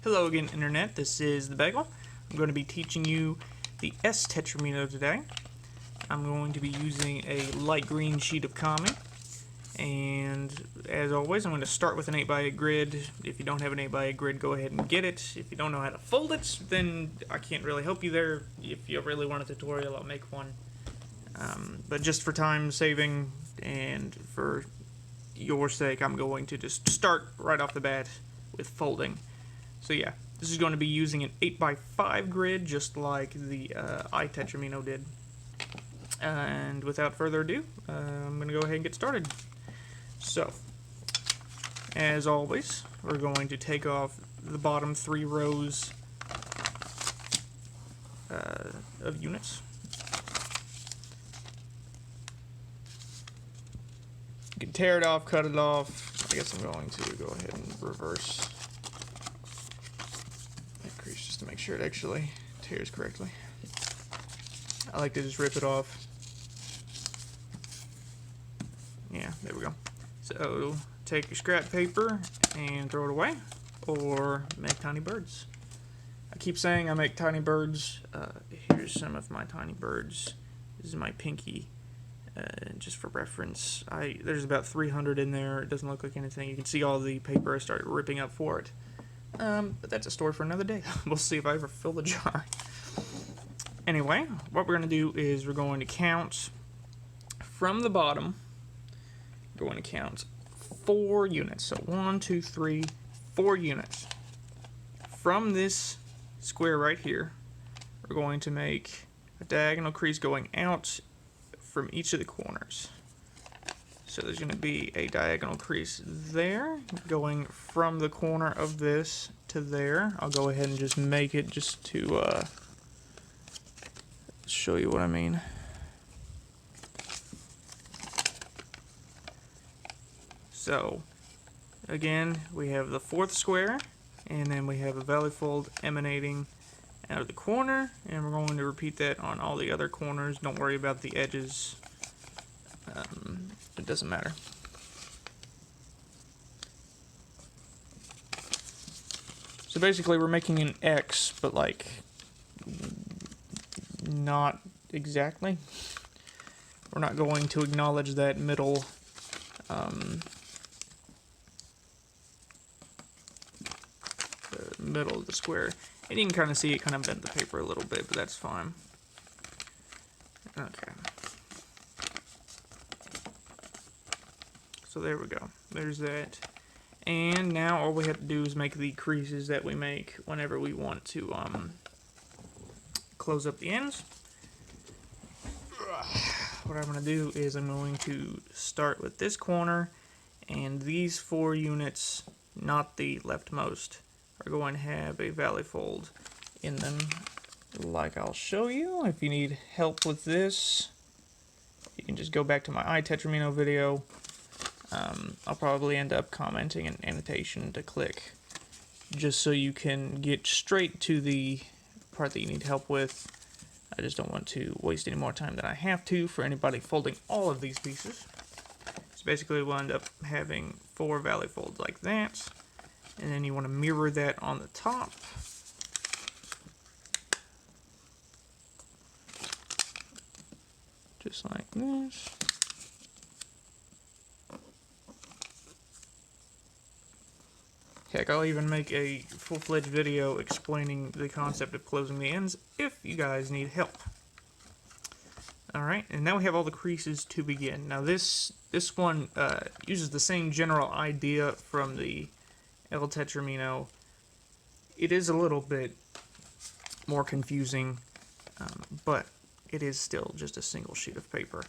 Hello again, Internet. This is the Bagel. I'm going to be teaching you the S Tetrimino today. I'm going to be using a light green sheet of Kami. And as always, I'm going to start with an 8x8 grid. If you don't have an 8x8 grid, go ahead and get it. If you don't know how to fold it, then I can't really help you there. If you really want a tutorial, I'll make one. But just for time saving and for your sake, I'm going to just start right off the bat with folding. So yeah, this is going to be using an 8x5 grid, just like the Tetrimino did. And without further ado, I'm going to go ahead and get started. So, as always, we're going to take off the bottom 3 rows of units. You can tear it off, cut it off. I guess I'm going to go ahead and reverse that crease just to make sure it actually tears correctly. I like to just rip it off. Yeah, there we go. So, take your scrap paper and throw it away, or make tiny birds. I keep saying I make tiny birds. Here's some of my tiny birds. This is my pinky. Just for reference, there's about 300 in there. It doesn't look like anything. You can see all the paper I started ripping up for it. But that's a story for another day. We'll see if I ever fill the jar. Anyway, what we're going to do is we're going to count from the bottom. We're going to count 4 units. So 1, 2, 3, 4 units. From this square right here, we're going to make a diagonal crease going out from each of the corners. So there's going to be a diagonal crease there, going from the corner of this to there. I'll go ahead and just make it just to show you what I mean. So, again, we have the 4th square, and then we have a valley fold emanating out of the corner, and we're going to repeat that on all the other corners. Don't worry about the edges. It doesn't matter. So basically we're making an X, but like not exactly. We're not going to acknowledge that middle the middle of the square. And you can kind of see it kind of bent the paper a little bit, but that's fine. Okay. So there we go. There's that. And now all we have to do is make the creases that we make whenever we want to close up the ends. What I'm going to do is I'm going to start with this corner, and these 4 units, not the leftmost, are going to have a valley fold in them, like I'll show you. If you need help with this, you can just go back to my Tetrimino video. I'll probably end up commenting an annotation to click, just so you can get straight to the part that you need help with. I just don't want to waste any more time than I have to for anybody folding all of these pieces. So basically we'll end up having 4 valley folds like that. And then you want to mirror that on the top. Just like this. Heck, I'll even make a full-fledged video explaining the concept of closing the ends if you guys need help. Alright, and now we have all the creases to begin. Now this one uses the same general idea from the El Tetrimino. It is a little bit more confusing, but it is still just a single sheet of paper.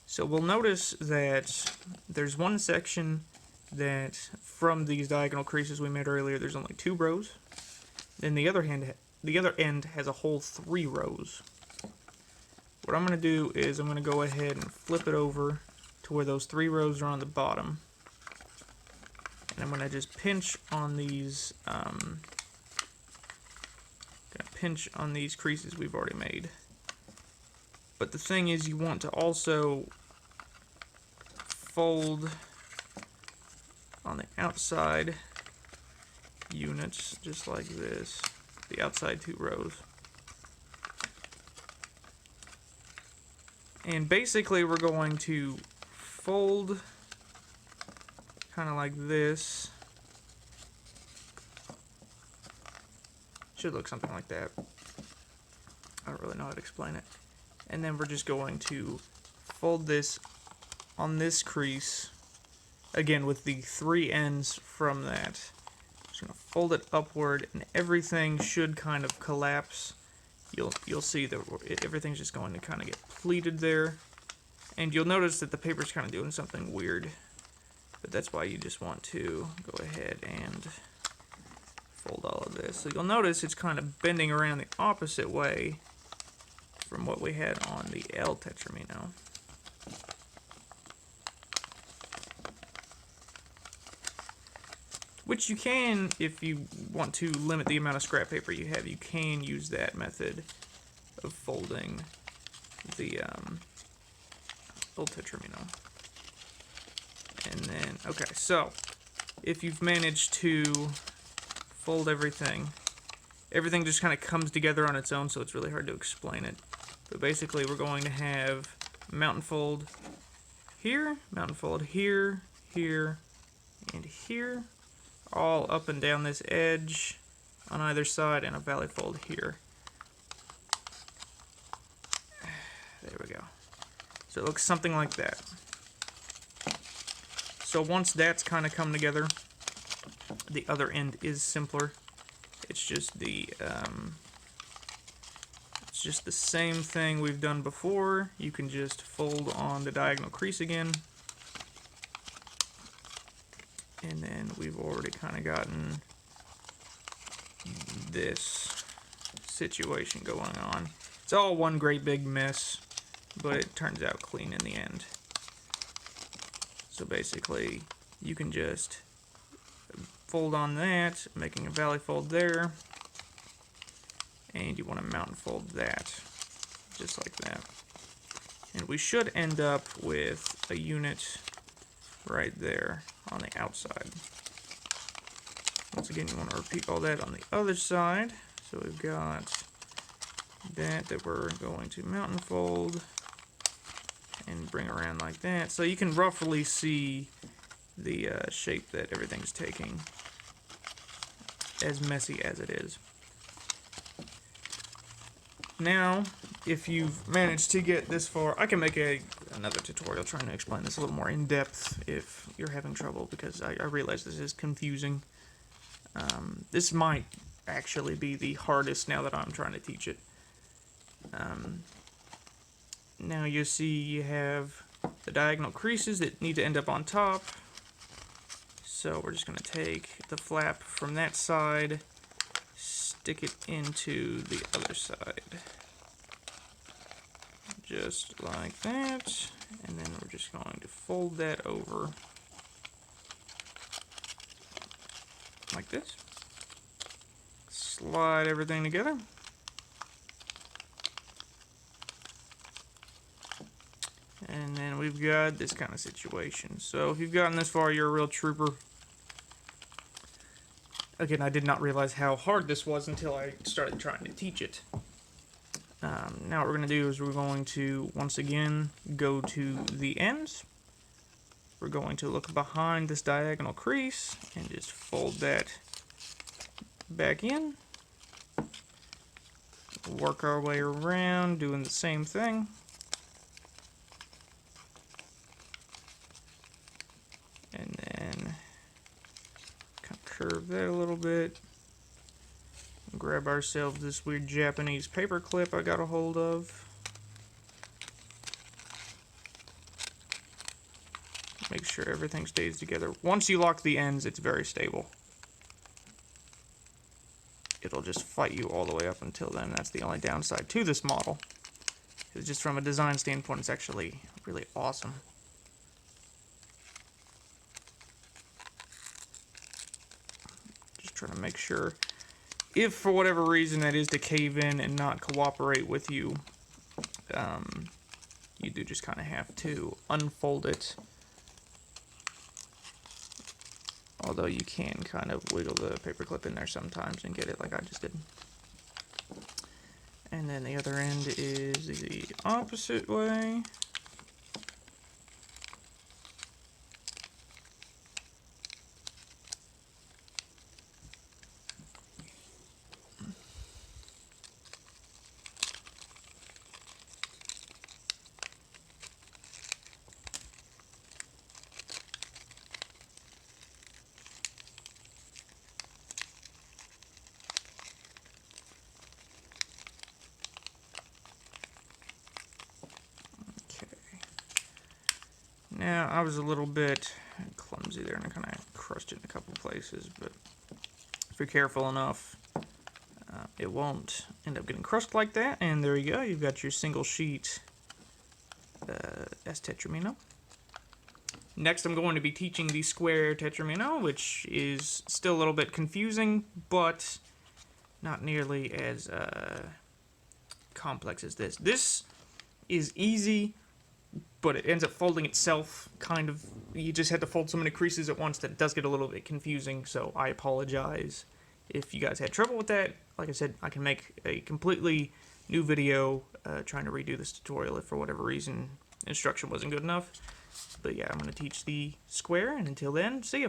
So we'll notice that there's one section that from these diagonal creases we made earlier, there's only 2 rows. Then the other end has a whole 3 rows. What I'm going to do is I'm going to go ahead and flip it over to where those 3 rows are on the bottom. And I'm going to just pinch on these creases we've already made. But the thing is, you want to also fold on the outside units just like this, the outside 2 rows. And basically we're going to fold kind of like this. Should look something like that. I don't really know how to explain it. And then we're just going to fold this on this crease, again with the 3 ends from that. Just gonna fold it upward, and everything should kind of collapse. You'll see that everything's just going to kind of get pleated there, and you'll notice that the paper's kind of doing something weird. But that's why you just want to go ahead and fold all of this. So you'll notice it's kind of bending around the opposite way from what we had on the L Tetrimino. Which you can, if you want to limit the amount of scrap paper you have, you can use that method of folding the old Tetrimino. And then, okay, so if you've managed to fold everything just kind of comes together on its own, so it's really hard to explain it. But basically, we're going to have mountain fold here, here, and here, all up and down this edge on either side, and a valley fold here. There we go. So it looks something like that. So once that's kind of come together, the other end is simpler. It's just the same thing we've done before. You can just fold on the diagonal crease again. And then we've already kind of gotten this situation going on. It's all one great big mess, but it turns out clean in the end. So basically, you can just fold on that, making a valley fold there, and you want to mountain fold that, just like that. And we should end up with a unit right there on the outside. Once again, you want to repeat all that on the other side. So we've got that we're going to mountain fold and bring around like that. So you can roughly see the shape that everything's taking, as messy as it is. Now, if you've managed to get this far, I can make another tutorial trying to explain this a little more in depth if you're having trouble, because I realize this is confusing. This might actually be the hardest now that I'm trying to teach it. Now you see you have the diagonal creases that need to end up on top. So we're just going to take the flap from that side, stick it into the other side. Just like that. And then we're just going to fold that over like this. Slide everything together. And then we've got this kind of situation. So if you've gotten this far, you're a real trooper. Again, I did not realize how hard this was until I started trying to teach it. Now what we're going to do is we're going to, once again, go to the ends. We're going to look behind this diagonal crease and just fold that back in. Work our way around, doing the same thing. And then kind of curve that a little bit. Grab ourselves this weird Japanese paper clip I got a hold of. Make sure everything stays together. Once you lock the ends, it's very stable. It'll just fight you all the way up until then. That's the only downside to this model. It's just from a design standpoint, it's actually really awesome. Just trying to make sure, if for whatever reason that is to cave in and not cooperate with you, you do just kind of have to unfold it Although you can kind of wiggle the paperclip in there sometimes and get it like I just did. And then the other end is the opposite way. Now, I was a little bit clumsy there and I kind of crushed it in a couple places, but if you're careful enough, it won't end up getting crushed like that. And there you go, you've got your single sheet Tetrimino. Next, I'm going to be teaching the square Tetrimino, which is still a little bit confusing, but not nearly as complex as this. This is easy, but it ends up folding itself, kind of. You just had to fold so many creases at once that it does get a little bit confusing, so I apologize if you guys had trouble with that. Like I said, I can make a completely new video trying to redo this tutorial if for whatever reason instruction wasn't good enough. But yeah, I'm going to teach the square, and until then, see ya.